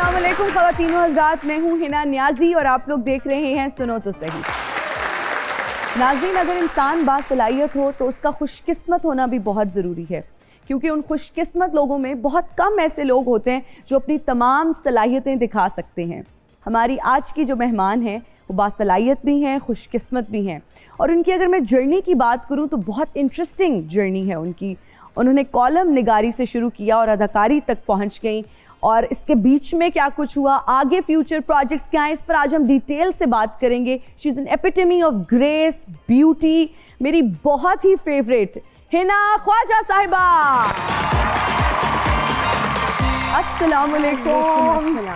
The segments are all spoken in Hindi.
अस्सलाम वालेकुम ख़वातीनो हज़रात, मैं हूँ हिना न्याज़ी और आप लोग देख रहे हैं सुनो तो सही। नाज़रीन, अगर इंसान बासलाहियत हो तो उसका खुशकिस्मत होना भी बहुत ज़रूरी है, क्योंकि उन खुशकिस्मत लोगों में बहुत कम ऐसे लोग होते हैं जो अपनी तमाम सलाहियतें दिखा सकते हैं। हमारी आज की जो मेहमान हैं वो बासलाहियत भी हैं, खुशकिस्मत भी हैं, और उनकी अगर मैं जर्नी की बात करूँ तो बहुत इंटरेस्टिंग जर्नी है उनकी। उन्होंने कॉलम निगारी से शुरू किया और अदाकारी तक पहुँच गई, और इसके बीच में क्या कुछ हुआ, आगे फ्यूचर प्रोजेक्ट्स क्या हैं, इस पर आज हम डिटेल से बात करेंगे। She is an epitome of grace, beauty, मेरी बहुत ही फेवरेट हिना ख्वाजा साहिबा। अस्सलाम वालेकुम।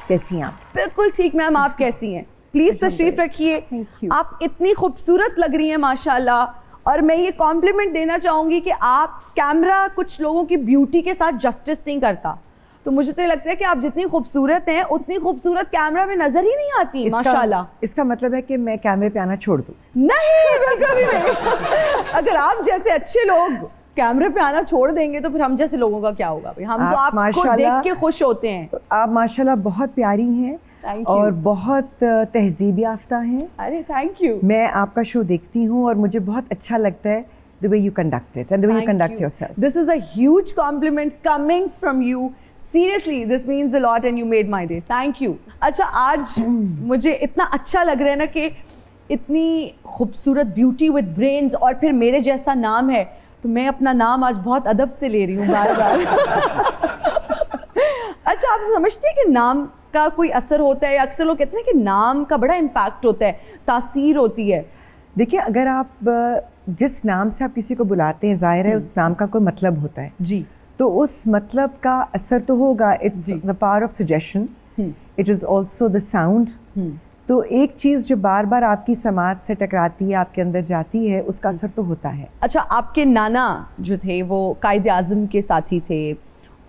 कैसी हैं आप? बिल्कुल ठीक मैम, आप कैसी हैं? प्लीज़ तशरीफ़ रखिए। आप इतनी खूबसूरत लग रही हैं माशाल्लाह, और मैं ये कॉम्प्लीमेंट देना चाहूँगी कि आप कैमरा कुछ लोगों की ब्यूटी के साथ जस्टिस नहीं करता, तो मुझे तो ये लगता है कि आप जितनी खूबसूरत हैं उतनी खूबसूरत कैमरा में नज़र ही नहीं आती माशाल्लाह। इसका मतलब है कि मैं कैमरे पे आना छोड़ दूँ? नहीं, बिल्कुल भी नहीं। अगर आप जैसे अच्छे लोग कैमरे पे आना छोड़ देंगे तो फिर हम जैसे लोगों का क्या होगा भाई? हम तो आपको देख के खुश होते हैं। आप माशाल्लाह बहुत प्यारी हैं और बहुत तहजीब याफ्ता हैं। अरे थैंक यू। मैं आपका शो देखती हूँ और मुझे बहुत अच्छा लगता है the way you conduct it and the way you conduct yourself. This is a huge compliment coming from you. Seriously, this means a lot and you made my day. Thank you. अच्छा, आज मुझे इतना अच्छा लग रहा है ना कि इतनी खूबसूरत ब्यूटी विद ब्रेन्स, और फिर मेरे जैसा नाम है, तो मैं अपना नाम आज बहुत अदब से ले रही हूँ बार बार। अच्छा, आप समझते हैं कि नाम का कोई असर होता है? अक्सर लोग कहते हैं कि नाम का बड़ा इम्पैक्ट होता है, तासीर होती है। देखिए, अगर आप जिस नाम से आप किसी को बुलाते हैं, जाहिर है उस नाम का कोई मतलब होता है जी, तो उस मतलब का असर तो होगा। It's the power of suggestion, it is also the sound. तो एक चीज़ जो बार बार आपकी समाज से टकराती है, आपके अंदर जाती है, उसका असर तो होता है। अच्छा, आपके नाना जो थे वो कायदे आज़म के साथी थे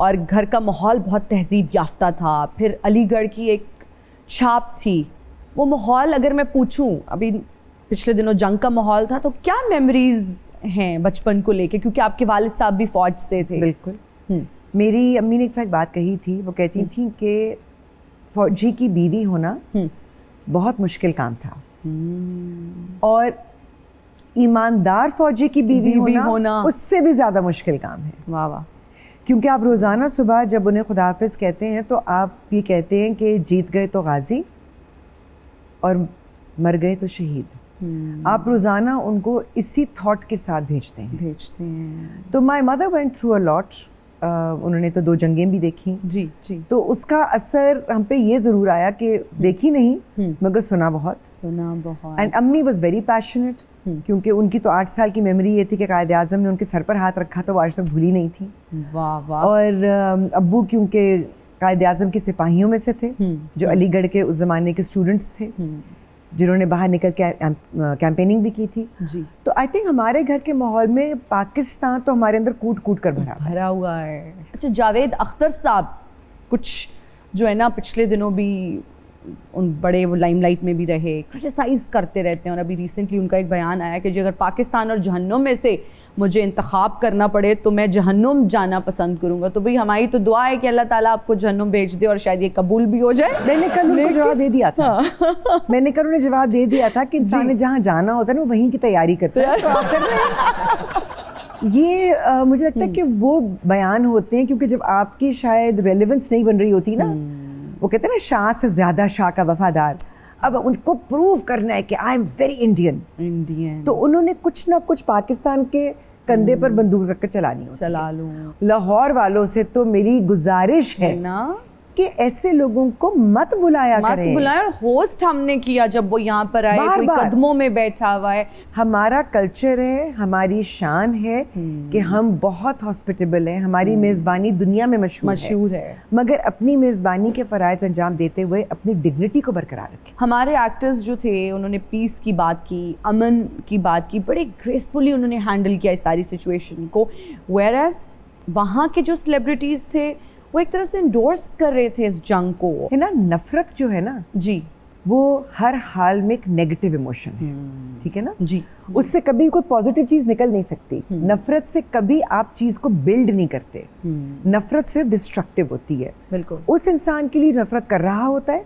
और घर का माहौल बहुत तहजीब याफ्ता था, फिर अलीगढ़ की एक छाप थी। वो माहौल अगर मैं पूछूं, अभी पिछले दिनों जंग का माहौल था, तो क्या मेमोरीज हैं बचपन को लेके, क्योंकि आपके वालिद साहब भी फौज से थे? बिल्कुल। मेरी अम्मी ने एक बात कही थी, वो कहती थी कि फौजी की बीवी होना बहुत मुश्किल काम था, और ईमानदार फौजी की बीवी होना उससे भी ज़्यादा मुश्किल काम है। वाह वाह। क्योंकि आप रोज़ाना सुबह जब उन्हें खुदा हाफिज़ कहते हैं तो आप ये कहते हैं कि जीत गए तो गाजी और मर गए तो शहीद। आप रोज़ाना उनको इसी थॉट के साथ भेजते हैं। तो my mother went through a lot. उन्होंने तो 2 जंगें भी देखी। जी जी। तो उसका असर हम पे ये ज़रूर आया कि देखी नहीं मगर सुना बहुत। एंड अम्मी वॉज वेरी पैशनेट, क्योंकि उनकी तो 8 साल की मेमोरी ये थी कि कायदे आज़म ने उनके सर पर हाथ रखा तो वो आज तक भूली नहीं थी। वाह वाह। और अब्बू क्योंकि कायदे आज़म के सिपाहियों में से थे, जो अलीगढ़ के उस ज़माने के स्टूडेंट्स थे, जिन्होंने बाहर निकल के कैंपेनिंग भी की थी जी। तो आई थिंक हमारे घर के माहौल में पाकिस्तान तो हमारे अंदर कूट कूट कर भरा हुआ है। अच्छा, जावेद अख्तर साहब कुछ जो है ना पिछले दिनों भी उन बड़े वो लाइमलाइट में भी रहे, क्रिटिसाइज़ करते रहते हैं, और अभी रिसेंटली उनका एक बयान आया कि जो अगर पाकिस्तान और जहन्नुम में से मुझे इंतखाब करना पड़े तो मैं जहन्नुम जाना पसंद करूंगा। तो भाई हमारी तो दुआ है कि अल्लाह ताला आपको जहन्नुम भेज दे और शायद ये कबूल भी हो जाए। मैंने कल उनको जवाब दे दिया था। मैंने कल उन्हें जवाब दे दिया था कि इंसान ने जहाँ जाना होता है ना, वो वहीं की तैयारी करता है। तो आप कर रहे हैं। ये मुझे लगता है कि वो बयान होते हैं क्योंकि जब आपकी शायद रेलेवेंस नहीं बन रही होती ना, वो कहते हैं ना शाह से ज़्यादा शाह का वफादार, अब उनको प्रूव करना है कि आई एम वेरी इंडियन, तो उन्होंने कुछ ना कुछ पाकिस्तान के कंधे पर बंदूक रखकर चलानी होती है। चला लूं। लाहौर वालों से तो मेरी गुजारिश है ना कि ऐसे लोगों को मत बुलाया करें। मत बुलाया। होस्ट हमने किया जब वो यहाँ पर आए, कोई कदमों में बैठा हुआ है। हमारा कल्चर है, हमारी शान है कि हम बहुत हॉस्पिटेबल हैं, हमारी मेज़बानी दुनिया में मशहूर है, मगर अपनी मेज़बानी के फ़राइज़ अंजाम देते हुए अपनी डिग्निटी को बरकरार रखें। हमारे एक्टर्स जो थे उन्होंने पीस की बात की, अमन की बात की, बड़े ग्रेसफुली उन्होंने हैंडल किया इस सारी सिचुएशन को, वेयर एज वहाँ के जो सेलिब्रिटीज़ थे वो एक तरह से इंडोर्स कर रहे थे इस जंग को। है ना, नफरत जो है ना जी, वो हर हाल में एक नेगेटिव इमोशन है, ठीक है ना जी। उससे कभी कोई पॉजिटिव चीज निकल नहीं सकती। नफरत से कभी आप चीज को बिल्ड नहीं करते, नफरत सिर्फ डिस्ट्रक्टिव होती है। बिल्कुल। उस इंसान के लिए नफरत कर रहा होता है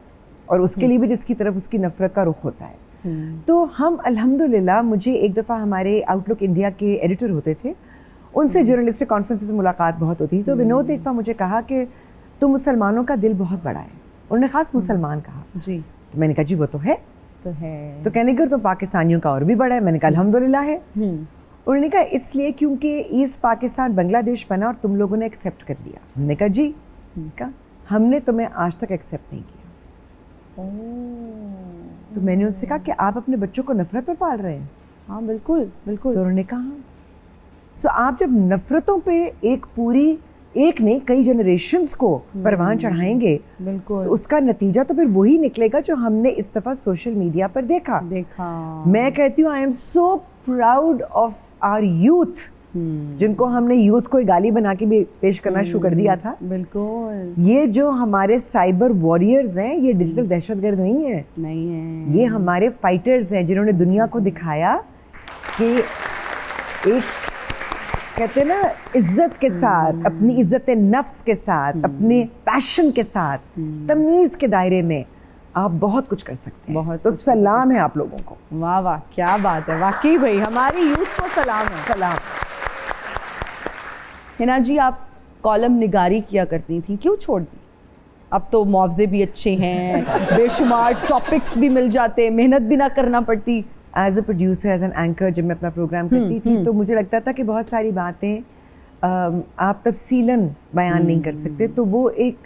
और उसके लिए भी जिसकी तरफ उसकी नफरत का रुख होता है। तो हम अल्हम्दुलिल्लाह, मुझे एक दफ़ा हमारे आउटलुक इंडिया के एडिटर होते थे, उनसे जर्नलिस्टिक कॉन्फ्रेंसेस में मुलाकात बहुत होती थी। तो विनोद ने एक दफ़ा मुझे कहा कि तो मुसलमानों का दिल बहुत बड़ा है, उन्होंने ख़ास मुसलमान कहा जी। तो मैंने कहा जी वो तो है, तो कहने लगे तो पाकिस्तानियों का और भी बड़ा है। मैंने कहा अल्हम्दुलिल्लाह है। उन्होंने कहा इसलिए क्योंकि ईस्ट पाकिस्तान बांग्लादेश बना और तुम लोगों ने एक्सेप्ट कर लिया। हमने कहा जी, कहा हमने तुम्हें आज तक एक्सेप्ट नहीं किया। तो मैंने उनसे कहा कि आप अपने बच्चों को नफरत पर पाल रहे हैं। हाँ बिल्कुल बिल्कुल। तो उन्होंने कहा सो आप जब नफरतों पे एक नहीं कई जनरेशन्स को परवान चढ़ाएंगे, बिल्कुल, तो उसका नतीजा तो फिर वही निकलेगा जो हमने इस दफा सोशल मीडिया पर देखा। मैं कहती हूँ I am so proud of our youth, जिनको हमने यूथ को गाली बना के भी पेश करना शुरू कर दिया था। बिल्कुल। ये जो हमारे साइबर वॉरियर्स हैं, ये डिजिटल दहशतगर्द नहीं है, ये हमारे फाइटर्स हैं जिन्होंने दुनिया को दिखाया कि एक कहते हैं ना इज्जत के साथ, अपनी इज्जत नफ्स के साथ, अपने पैशन के साथ, तमीज के दायरे में आप बहुत कुछ कर सकते हैं। बहुत तो सलाम है आप लोगों को। वाह वाह, क्या बात है, वाकई भाई हमारी यूथ को सलाम है। सलाम। हिना जी, आप कॉलम निगारी किया करती थी, क्यों छोड़ दी? अब तो मुआवजे भी अच्छे हैं, बेशुमार टॉपिक्स भी मिल जाते, मेहनत भी ना करना पड़ती। As a producer, as an anchor जब मैं अपना प्रोग्राम करती थी तो मुझे लगता था कि बहुत सारी बातें आप तफसीलन बयान नहीं कर सकते। तो वो एक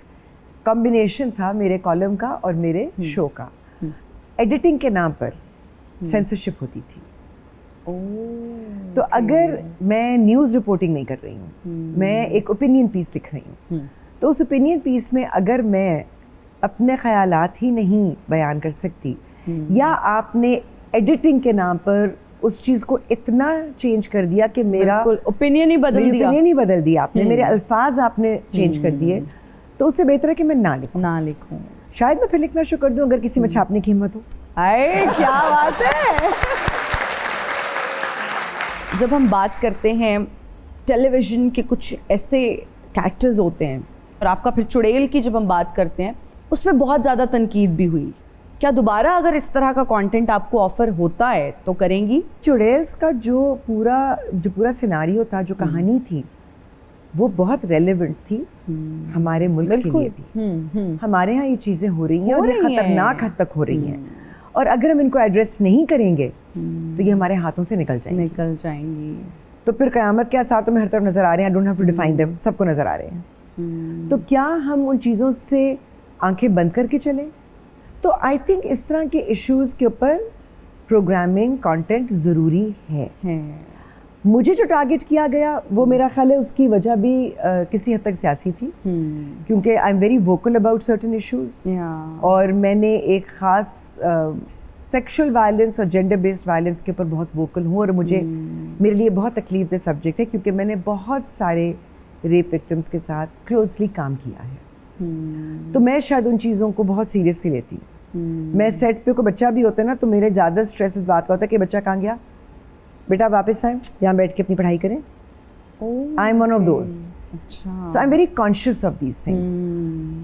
कॉम्बिनेशन था मेरे कॉलम का और मेरे शो का। एडिटिंग के नाम पर सेंसरशिप होती थी। तो अगर मैं न्यूज़ रिपोर्टिंग नहीं कर रही हूँ, मैं एक ओपिनियन पीस लिख रही हूँ, तो उस ओपिनियन पीस में अगर मैं अपने ख़यालात ही नहीं बयान कर सकती, या आपने एडिटिंग के नाम पर उस चीज़ को इतना चेंज कर दिया कि मेरा ओपिनियन ही बदल दिया आपने, मेरे अल्फाज आपने चेंज कर दिए, तो उससे बेहतर है कि मैं ना लिखूं। शायद मैं फिर लिखना शुरू कर दूं अगर किसी में छापने की हिम्मत हो। आए क्या बात है। जब हम बात करते हैं टेलीविज़न के कुछ ऐसे कैरेक्टर्स होते हैं, और आपका फिर चुड़ैल की जब हम बात करते हैं, उसमें बहुत ज़्यादा तनकीद भी हुई। क्या दोबारा अगर इस तरह का कंटेंट आपको ऑफर होता है तो करेंगी? चुड़ैल्स का जो पूरा सिनारियो था, जो कहानी थी, वो बहुत रेलेवेंट थी हमारे मुल्क के लिए भी। हमारे यहाँ ये चीज़ें हो रही हैं और ये खतरनाक हद तक हो रही हैं, और अगर हम इनको एड्रेस नहीं करेंगे तो ये हमारे हाथों से निकल जाएंगी। तो फिर क़यामत के आसार में हर तरफ नज़र आ रहे हैं। I don't have to define them, सबको नज़र आ रहे हैं। तो क्या हम उन चीज़ों से आंखें बंद करके चलें? तो आई थिंक इस तरह के इश्यूज़ के ऊपर प्रोग्रामिंग कंटेंट ज़रूरी है। मुझे जो टारगेट किया गया वो मेरा ख्याल है उसकी वजह भी किसी हद तक सियासी थी, क्योंकि I am very vocal about certain issues, और मैंने एक ख़ास सेक्शुअल वायलेंस और जेंडर बेस्ड वायलेंस के ऊपर बहुत वोकल हूँ, और मेरे लिए बहुत तकलीफ दे सब्जेक्ट है, क्योंकि मैंने बहुत सारे रेप विक्टिम्स के साथ क्लोजली काम किया है। तो मैं शायद उन चीज़ों को बहुत सीरियसली लेती हूँ। मैं सेट पे कोई बच्चा भी होता है ना, तो मेरे ज़्यादा स्ट्रेस इस बात का होता है कि बच्चा कहाँ गया, बेटा वापस आए, यहाँ बैठ के अपनी पढ़ाई करें। I am one of those, so I am very conscious of these things.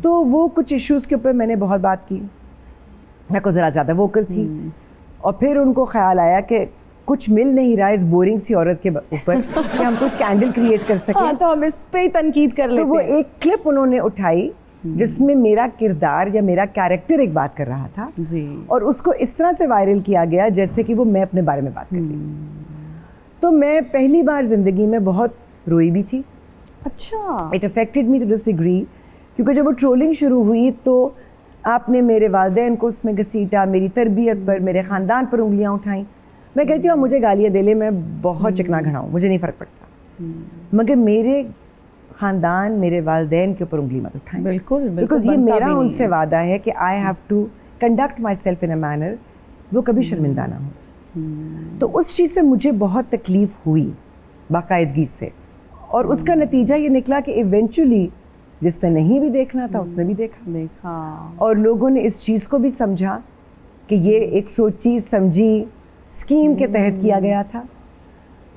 तो वो कुछ इश्यूज़ के ऊपर मैंने बहुत बात की, मैं को ज़रा ज़्यादा वोकल थी, और फिर उनको ख्याल आया कि कुछ मिल नहीं रहा है इस बोरिंग सी औरत के ऊपर कि हम तो स्कैंडल क्रिएट कर सकें। तो हम इस पे ही तनकीद कर लेते हैं। तो वो एक क्लिप उन्होंने उठाई जिसमें मेरा किरदार या मेरा कैरेक्टर एक बात कर रहा था जी, और उसको इस तरह से वायरल किया गया जैसे कि वो मैं अपने बारे में बात कर रही हूँ। तो मैं पहली बार ज़िंदगी में बहुत रोई भी थी। अच्छा। It affected me to this degree, क्योंकि जब वो ट्रोलिंग शुरू हुई तो आपने मेरे वालिदैन को उसमें घसीटा, मेरी तरबियत पर, मेरे ख़ानदान पर उंगलियाँ उठाईं। मैं कहती हूँ मुझे गालियाँ दे ले, मैं बहुत चिकना घड़ा हूँ, मुझे नहीं फ़र्क पड़ता, मगर मेरे ख़ानदान, मेरे वालिदैन के ऊपर उंगली मत उठाएं। बिल्कुल, बिकॉज ये मेरा उनसे वादा है कि I have to conduct myself in a manner वो कभी शर्मिंदा ना हो। तो उस चीज़ से मुझे बहुत तकलीफ़ हुई बाकायदगी से, और उसका नतीजा ये निकला कि इवेंचुअली जिसने नहीं भी देखना था उसने भी देखा, और लोगों ने इस चीज़ को भी समझा कि ये एक सोची समझी स्कीम के तहत किया गया था।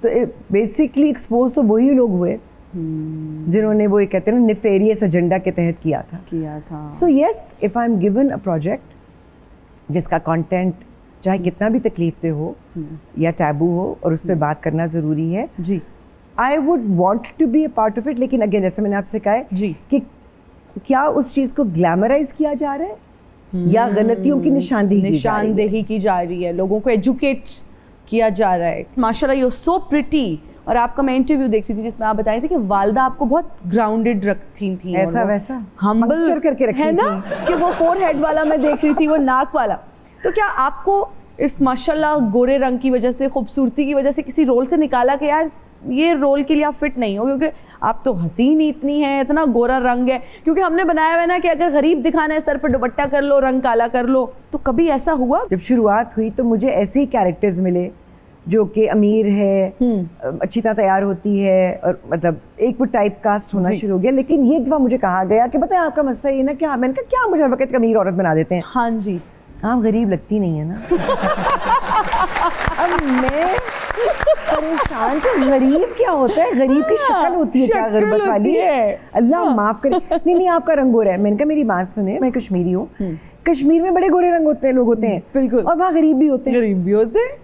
तो बेसिकली एक्सपोज तो वही लोग हुए जिन्होंने वो कहते हैं ना नेफेरियस एजेंडा के तहत किया था। So yes, if I am given a project जिसका कंटेंट चाहे कितना भी तकलीफ दे हो या टैबू हो और उस पर बात करना ज़रूरी है जी, I would want to be a part of it. लेकिन अगेन जैसे मैंने आपसे कहा है जी कि क्या उस चीज़ को ग्लैमराइज किया जा रहा है या गलतियों की निशानदेही की जा रही है, लोगों को एजुकेट किया जा रहा है। माशाल्लाह यू सो प्रिटी। और आपका मैं इंटरव्यू देख रही थी जिसमें आप बताए थे कि वालदा आपको बहुत ग्राउंडेड रखती थी, ऐसा वैसा हम्बल करके रखती है ना कि वो फोरहेड वाला मैं देख रही थी, वो नाक वाला। तो क्या आपको इस माशाल्लाह गोरे रंग की वजह से, खूबसूरती की वजह से किसी रोल से निकाला कि यार ये रोल के लिए आप फिट नहीं हो, क्योंकि आप तो हसीन इतनी है, इतना गोरा रंग है? क्योंकि हमने बनाया हुआ है ना कि अगर गरीब दिखाना है सर पे दुपट्टा कर लो, रंग काला कर लो। तो कभी ऐसा हुआ? जब शुरुआत हुई तो मुझे ऐसे ही कैरेक्टर्स मिले जो कि अमीर है, अच्छी तरह तैयार होती है और मतलब एक वो टाइप कास्ट होना शुरू हो गया। लेकिन ये दफा मुझे कहा गया कि बताए आपका मसला ये ना क्या, मैंने कहा क्या मुझे हर वक्त अमीर औरत बना देते हैं। हाँ जी, आप गरीब लगती नहीं है ना। अब मैं परेशान कि गरीब क्या होता है, गरीब की शक्ल होती है क्या गुर्बत वाली? अल्लाह माफ करे। नहीं आपका रंग गोरा है। मैंने कहा मेरी बात सुने, मैं कश्मीरी हूँ, कश्मीर में बड़े गोरे रंग होते हैं, लोग होते हैं बिल्कुल, और वहाँ गरीब भी होते हैं।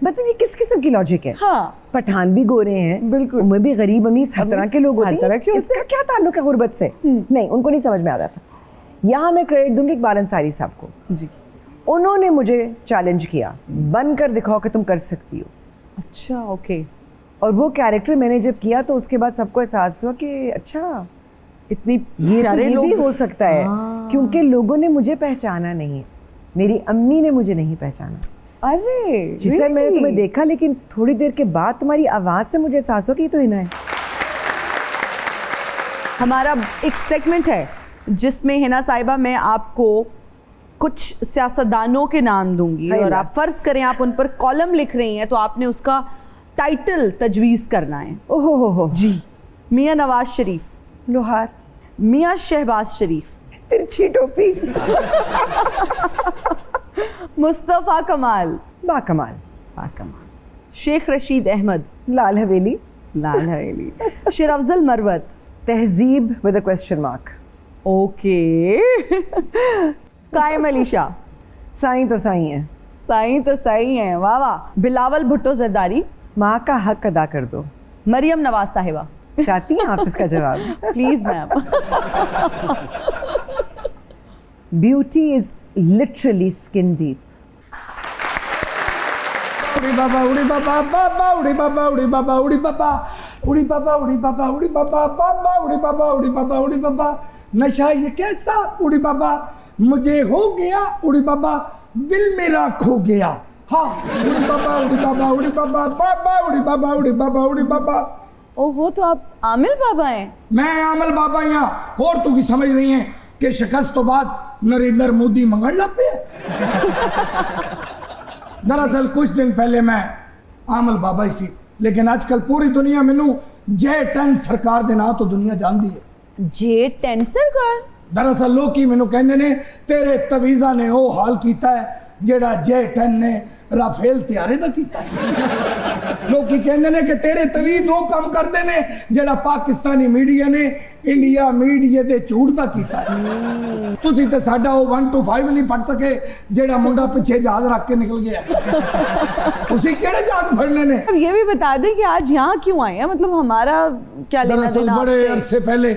मतलब ये किस किस्म की लॉजिक है? हाँ, पठान भी गोरे हैं, बिल्कुल, उनमें भी गरीब अमीर हर तरह के लोग होते हैं। इसका क्या ताल्लुक है गुर्बत से? नहीं, उनको नहीं समझ में आ रहा था। यहाँ मैं क्रेडिट दूंगी इकबाल अंसारी साहब को जी, उन्होंने मुझे चैलेंज किया, बनकर दिखाओ कि तुम कर सकती हो। अच्छा, ओके। और वो कैरेक्टर मैंने जब किया तो उसके बाद सबको एहसास हुआ कि अच्छा इतनी ये तो ये भी हो सकता है, क्योंकि लोगों ने मुझे पहचाना नहीं, मेरी अम्मी ने मुझे नहीं पहचाना। अरे जिससे मैंने तुम्हें देखा, लेकिन थोड़ी देर के बाद तुम्हारी आवाज़ से मुझे एहसास हुआ कि ये तो हिना है। हमारा एक सेगमेंट है जिसमें हिना साहिबा मैं आपको कुछ सियासतदानों के नाम दूंगी और आप फर्ज करें आप उन पर कॉलम लिख रही हैं तो आपने उसका टाइटल तजवीज़ करना है। ओहो जी, मियाँ नवाज शरीफ, लोहार, मियाँ शहबाज शरीफ, तिरछी टोपी, मुस्तफ़ा कमाल, बाकमाल, शेख रशीद अहमद, लाल हवेली, शेर अफजल मरवत, तहजीब with a question mark, okay, कायम अली शाह, साईं तो साईं है, वाह वाह, बिलावल भुट्टो जरदारी, माँ का हक अदा कर दो, मरियम नवाज साहिबा। चाहती हैं आप इसका जवाब? Please ma'am. Beauty is literally skin deep. उड़ी बाबा उड़ी बाबा बाबा उड़ी बाबा उड़ी बाबा उड़ी बाबा उड़ी बाबा उड़ी बाबा उड़ी बाबा बाबा उड़ी बाबा उड़ी बाबा उड़ी बाबा, नशा ये कैसा उड़ी बाबा मुझे हो गया, उड़ी बाबा दिल मेरा खो गया। हाँ उड़ी बाबा उड़ी बाबा उड़ी बाबा बाबा उड़ी बाबा उड़ी बाबा उड़ी बाबा। ओहो, तो आप आमिल बाबा हैं? मैं आमिल बाबा यहाँ और तू की समझ रही है कि शिकस्त तो बाद नरेंद्र मोदी मंगल लग पे। दरअसल कुछ दिन पहले मैं आमिल बाबा ही सी, लेकिन आजकल पूरी दुनिया मैनू J10 सरकार दे नाम तो दुनिया जानती है। J10 सरकार? दरअसल लोग की मैनू कहते ने तेरे तवीज़ा ने वो हाल किया है जेड़ा J10 ने राफेल त्यारे दा कीता है। लोग की कहते ने कि तेरे तवीज़ वो काम करते ने जेड़ा पाकिस्तानी मीडिया ने इंडिया मीडिया दे झूठ दा कीता है। तुसी ते साडा वो 1 to 5 नहीं पढ़ सके जेड़ा मुंडा पीछे जहाज रख के निकल गया। उसी केड़े जहाज फड़ने ने? अब ये भी बता दें कि आज यहाँ क्यों आए हैं, मतलब हमारा क्या लेना देना? बड़े अरसे पहले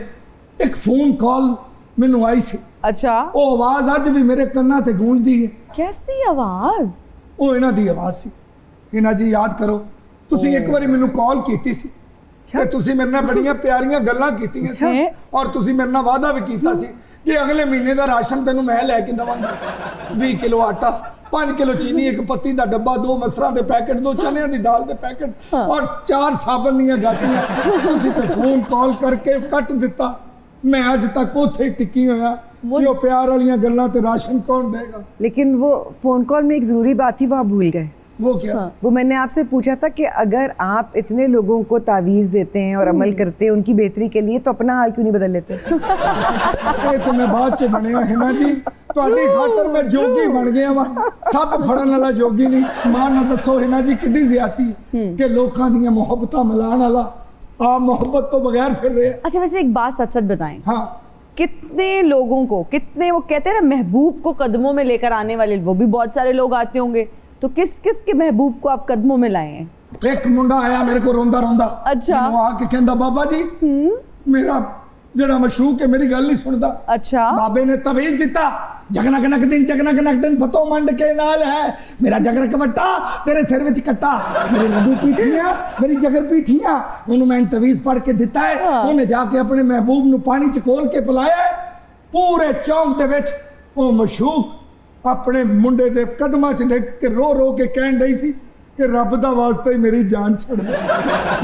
एक फोन कॉल मैनू आई सी। अच्छा, वो आवाज अज भी मेरे कन्ना ते गूंजदी है। कैसी आवाज? वो इन्हां दी आवाज सी। इन्हां जी याद करो तुसी एक बारी मैनू कॉल कीती सी ते तुसी मेरे नाल बड़ियां प्यारियां गल्लां कीतियां सी और तुसी मेरे नाल वादा भी कीता सी कि अगले महीने दा राशन तैनू मैं लैके दवांगा। 20 किलो आटा, 5 किलो चीनी, एक पत्ती दा डब्बा, 2 मसरां दे पैकेट, 2 चनियां दी दाल दे पैकेट और 4 साबन दीयां गाचियां। तुसी ते फोन कॉल करके कट दिता। मैं अज तक उत्थे टिकी होया जो प्यार वालियां गल्लां ते राशन कौन देगा। लेकिन वो फोन कॉल में एक जरूरी बात थी वो आप भूल गए। वो क्या? वो मैंने आपसे पूछा था कि अगर आप इतने लोगों को तावीज़ देते हैं और अमल करते हैं उनकी बेहतरी के लिए तो अपना हाल क्यों नहीं बदल लेते? ये तो मैं बाद च बनया है ना जी, ਤੁਹਾਡੀ ਖਾਤਰ ਮੈਂ ਜੋਗੀ ਬਣ ਗਿਆ ਵਾ ਸੱਪ ਫੜਨ ਵਾਲਾ ਜੋਗੀ ਨਹੀਂ ਮਾਂ ਨਾ ਦੱਸੋ ਇਹਨਾਂ ਜੀ ਕਿੱਡੀ ਜ਼ਿਆਦਤੀ ਕਿ ਲੋਕਾਂ ਦੀਆਂ ਮੁਹੱਬਤਾਂ ਮਿਲਾਉਣ ਵਾਲਾ ਆ मोहब्बत तो बगैर फिर रहे। अच्छा वैसे एक बात सच सच बताएं, हाँ कितने लोगों को, कितने वो कहते हैं ना महबूब को कदमों में लेकर आने वाले, वो भी बहुत सारे लोग आते होंगे, तो किस किस के महबूब को आप कदमों में लाए हैं? एक मुंडा आया मेरे को रोंदा रोंदा, अच्छा आके कहंदा बाबा जी मेरा जड़ा मशूक है मेरी गल नहीं सुनता। अच्छा बाबे ने तवीज दिता जगना कनक दिन फतो मंड के नाल है मेरा जगर कवट्टा तेरे सिर विच कट्टा मेरी लड्डू पीठियां मेरी जगर पीठियां उन्होंने मैं तवीज पढ़ के दिता है। उन्हें जाके अपने महबूब नु पानी च खोल के पिलाया पूरे चौंक दे विच ओ मशूक अपने मुंडे दे कदमां च डिग के रो के कहन डई सी कि रब दा वास्ता ही मेरी जान छड़ दे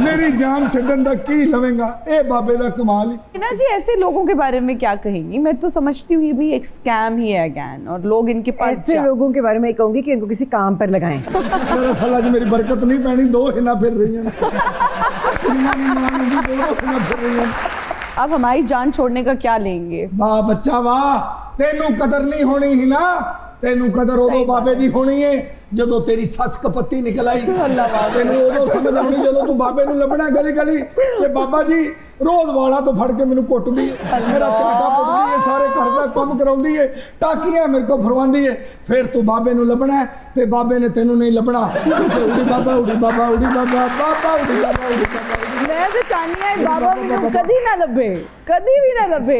मेरी जान छड़न दा की लवेंगा ए बाबे दा कमाल है ना जी। ऐसे लोगों के बारे में क्या कहेंगी? मैं तो समझती हूँ ये भी एक स्कैम ही है अगेन, और लोग इनके पास ऐसे लोगों के बारे में कहूंगी कि इनको किसी काम पर लगाएं। दरअसल आज मेरी बरकत नहीं पैनी दो हिना फिर रही हैं अब हमारी जान छोड़ने का क्या लेंगे? वाह बच्चा वाह तेनू कदर नहीं होनी ही ना तेनू कदर उदो बाबे दी होनी है जदों तेरी सस कपत्ती निकल आई तेनू उदो समझ आनी जदों तू बाबे नू लभना गली गली ते बाबा जी रोज वाला तो फड़ के मैनू कुटदी है मेरा चाटा पुटदी है सारे घर दा काम कराउंदी है टाकियां मेरे को फरवांदी है फिर तू बाबे नू लभना है ते बाबे ने तेनू नहीं लभना उड़ी बाबा उड़ी बाबा उड़ी बाबा बाबा उड़ी बाबा उड़ी बाबा मैं तो चाहनी है बाबा मैनू कदी ना लभे, कदी भी ना लभे।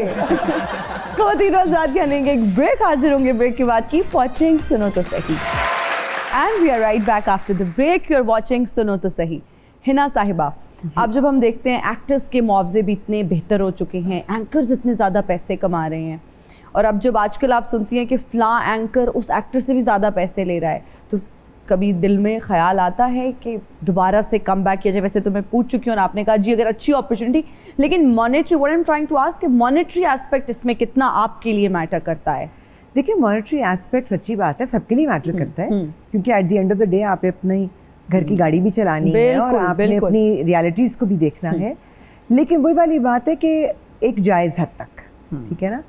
तो तीनों आजाद क्या लेंगे एक ब्रेक, हाजिर होंगे ब्रेक के बाद। कीप वॉचिंग सुनो तो सही, and we are right back after the break. You are watching सुनो तो सही। हिना साहिबा, अब जब हम देखते हैं एक्टर्स के मुआवजे भी इतने बेहतर हो चुके हैं, एंकर्स इतने ज़्यादा पैसे कमा रहे हैं, और अब जब आजकल आप सुनती हैं कि फ़लाँ एंकर उस एक्टर से भी ज़्यादा पैसे ले रहा है, तो कभी दिल में ख्याल आता है कि दोबारा से कम बैक किया जाए? वैसे तो मैं पूछ चुकी हूँ और आपने कहा जी अगर अच्छी अपॉर्चुनिटी, लेकिन monetary, what I am trying to ask, monetary aspect इसमें कितना आपके लिए मैटर करता है? देखिए मॉनेटरी एस्पेक्ट सच्ची बात है सबके लिए मैटर करता है, क्योंकि at the end of the day आप अपनी घर की गाड़ी भी चलानी है और आपने अपनी रियलिटीज़ को भी देखना है। लेकिन वही वाली बात है कि एक जायज़ हद तक, ठीक है ना।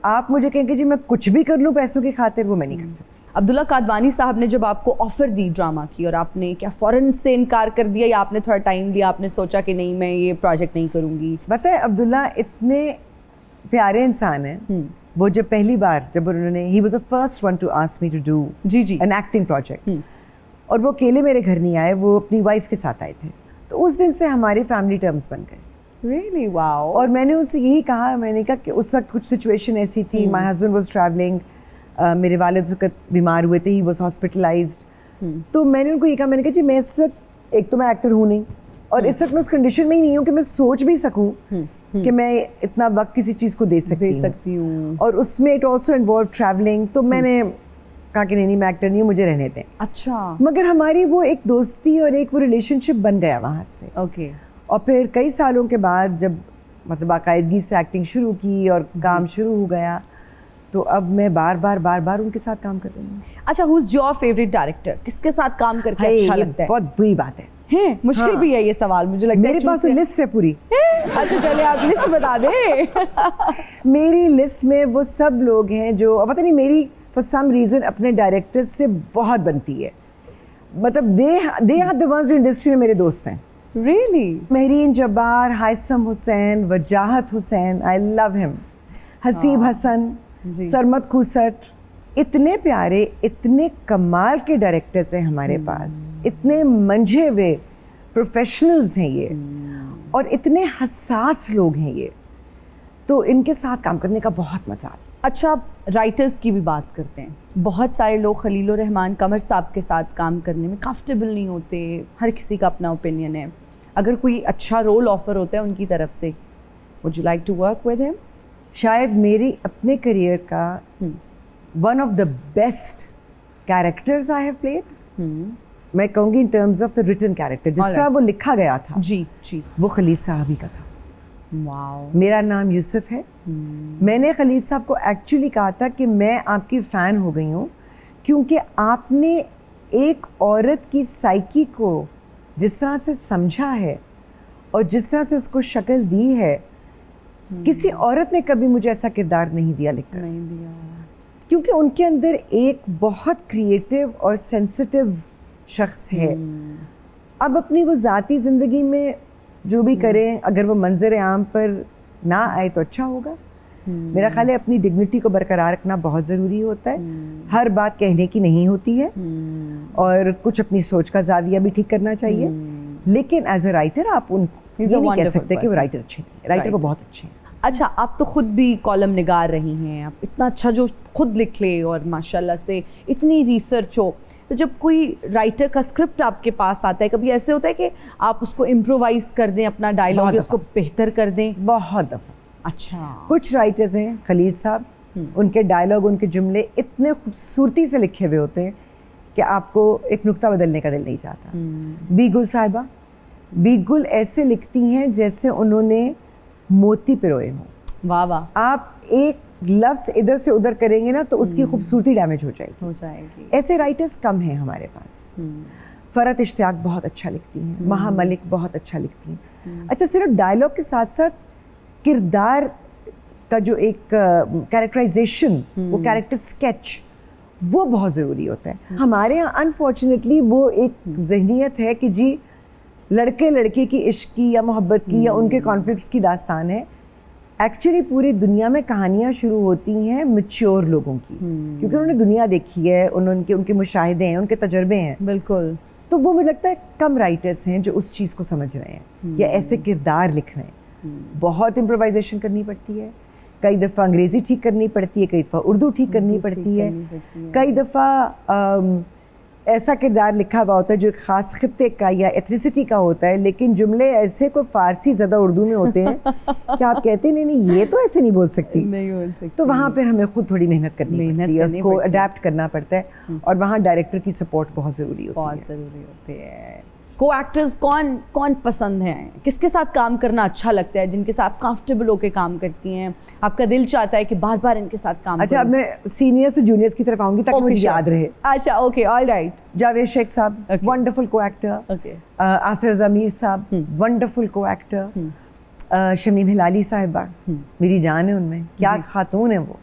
आप मुझे कहेंगे जी मैं कुछ भी कर लूँ पैसों की खातिर, वो मैं नहीं कर सकती। अब्दुल्ला कादवानी साहब ने जब आपको ऑफर दी ड्रामा की, और आपने क्या फ़ौरन से इनकार कर दिया या आपने थोड़ा टाइम लिया, आपने सोचा कि नहीं मैं ये प्रोजेक्ट नहीं करूँगी? बताए अब्दुल्ला इतने प्यारे इंसान हैं, वो जब पहली बार जब उन्होंने he was the first one to ask me to do जी जी एन एक्टिंग प्रोजेक्ट, और वो अकेले मेरे घर नहीं आए, वो अपनी वाइफ के साथ आए थे, तो उस दिन से हमारे फैमिली टर्म्स बन गए। Really? Wow. और मैंने उनसे यही कहा, मैंने कहा कि उस वक्त कुछ सिचुएशन ऐसी थी, माय हस्बैंड वाज ट्रैवलिंग, मेरे वालिद उस वक्त बीमार हुए थे, ही वाज हॉस्पिटलाइज्ड, तो मैंने उनको ये कहा, मैंने कहा जी मैं इस वक्त, एक तो मैं एक्टर हूँ नहीं, और इस वक्त मैं उस कंडीशन में ही नहीं हूँ कि मैं सोच भी सकूँ कि मैं इतना वक्त किसी चीज़ को दे सकती हूँ, और उसमें इट ऑल्सो इन्वॉल्व ट्रैवलिंग, तो मैंने कहा कि नहीं मैं एक्टर नहीं हूँ, मुझे रहने दें। अच्छा। मगर हमारी वो एक दोस्ती और एक वो रिलेशनशिप बन गया वहाँ से। ओके। और फिर कई सालों के बाद जब मतलब बाकायदगी से एक्टिंग शुरू की और काम शुरू हो गया, तो अब मैं बार बार उनके साथ काम कर रही हूँ। अच्छा, who is your favourite director? किसके साथ काम करके अच्छा लगता है? बहुत बुरी बात है, मुश्किल भी है ये सवाल, मुझे लगता है। मेरे पास तो लिस्ट है पूरी। अच्छा चलिए आप लिस्ट बता दें। मेरी लिस्ट में वो सब लोग हैं जो पता नहीं मेरी फॉर सम रीज़न अपने डायरेक्टर से बहुत बनती है, मतलब दे आर द वंस जो इंडस्ट्री में मेरे दोस्त हैं। Really? Mehreen Jabbar, Haissam Hussain, Wajahat Hussain, I love him, Haseeb Hasan, Sarmad Khoosat, इतने प्यारे, इतने कमाल के डायरेक्टर्स हैं हमारे पास, इतने मंझे हुए प्रोफेशनल्स हैं ये, और इतने हसास लोग हैं ये, तो इनके साथ काम करने का बहुत मज़ा आता है। अच्छा, राइटर्स की भी बात करते हैं। बहुत सारे लोग खलीलुर रहमान कमर साहब के साथ काम करने में कंफर्टेबल नहीं होते, हर किसी का अपना ओपिनियन है। अगर कोई अच्छा रोल ऑफर होता है उनकी तरफ से, would you like to work with him? शायद मेरी अपने करियर का one of the best characters I have played, मैं कहूँगी in terms of the written character, जिस तरह वो लिखा गया था जी जी, वो खलील साहब ही का था। वाओ। मेरा नाम यूसुफ है। मैंने खलील साहब को एक्चुअली कहा था कि मैं आपकी फ़ैन हो गई हूँ क्योंकि आपने एक औरत की साइकी को जिस तरह से समझा है और जिस तरह से उसको शक्ल दी है, किसी औरत ने कभी मुझे ऐसा किरदार नहीं दिया लिखकर। नहीं दिया। क्योंकि उनके अंदर एक बहुत क्रिएटिव और सेंसिटिव शख्स है। अब अपनी वो ज़ाती ज़िंदगी में जो भी करें, अगर वो मंजर आम पर ना आए तो अच्छा होगा। मेरा ख्याल है अपनी डिग्निटी को बरकरार रखना बहुत ज़रूरी होता है। हर बात कहने की नहीं होती है और कुछ अपनी सोच का जाविया भी ठीक करना चाहिए। लेकिन एज अ राइटर आप ये नहीं कह सकते कि वो राइटर अच्छे नहीं, राइटर वो बहुत अच्छे हैं। अच्छा, आप तो खुद भी कॉलम निगार रही हैं, आप इतना अच्छा जो खुद लिख ले और माशाल्लाह से इतनी रिसर्च हो, तो जब कोई राइटर का स्क्रिप्ट आपके पास आता है, कभी ऐसे होता है कि आप उसको इम्प्रोवाइज कर दें, अपना डायलॉग उसको बेहतर कर दें? बहुत दफ़ा। अच्छा। कुछ राइटर्स हैं, खलील साहब, उनके डायलॉग, उनके जुमले इतने खूबसूरती से लिखे हुए होते हैं कि आपको एक नुक्ता बदलने का दिल नहीं चाहता। बीगुल साहिबा, बीगुल ऐसे लिखती हैं जैसे उन्होंने मोती पिरोए हों। वाह वाह। आप एक लफ्ज़ इधर से उधर करेंगे ना तो उसकी खूबसूरती डैमेज हो जाएगी। ऐसे राइटर्स कम हैं हमारे पास। फ़रत इश्तियाक बहुत अच्छा लिखती हैं, महा मलिक बहुत अच्छा लिखती हैं। अच्छा, सिर्फ डायलॉग के साथ साथ किरदार का जो एक कैरेक्टराइजेशन, वो कैरेक्टर स्केच, वो बहुत ज़रूरी होता है। हमारे यहाँ अनफॉर्चुनेटली वो एक जहनीत है कि जी लड़के लड़के की इश्क की या मोहब्बत की या उनके कॉन्फ्लिक्ट्स की दास्तान है। एक्चुअली पूरी दुनिया में कहानियाँ शुरू होती हैं मैच्योर लोगों की, क्योंकि उन्होंने दुनिया देखी है, उनके मुशाहिदे हैं, उनके तजर्बे हैं। बिल्कुल। तो वो मुझे लगता है कम राइटर्स हैं जो उस चीज़ को समझ रहे हैं या ऐसे किरदार लिख रहे हैं। बहुत इम्प्रोवाइजेशन करनी पड़ती है, कई दफ़ा अंग्रेज़ी ठीक करनी पड़ती है, कई दफ़ा उर्दू ठीक करनी पड़ती है, कई दफ़ा ऐसा किरदार लिखा हुआ होता है जो एक ख़ास खित्ते का या एथनिसिटी का होता है, लेकिन जुमले ऐसे कोई फ़ारसी ज़्यादा उर्दू में होते हैं कि आप कहते हैं नहीं ये तो ऐसे नहीं बोल सकती। तो वहाँ पर हमें खुद थोड़ी मेहनत करनी पड़ती है, उसको अडेप्ट करना पड़ता है और वहाँ डायरेक्टर की सपोर्ट बहुत ज़रूरी होती है। को एक्टर्स कौन पसंद हैं, किसके साथ काम करना अच्छा लगता है, जिनके साथ कंफर्टेबल होकर काम करती हैं, आपका दिल चाहता है कि बार बार इनके साथ काम? अच्छा, अब मैं सीनियर से जूनियर्स की तरफ आऊंगी ताकि मुझे याद रहे। अच्छा, okay, all right. Javed Shaikh sahab, wonderful को एक्टर। आसिर ज़मीर साहब, वंडरफुल को एक्टर। शमीम हिलाली साहिबा, मेरी जान है उनमें, क्या खातून है वो।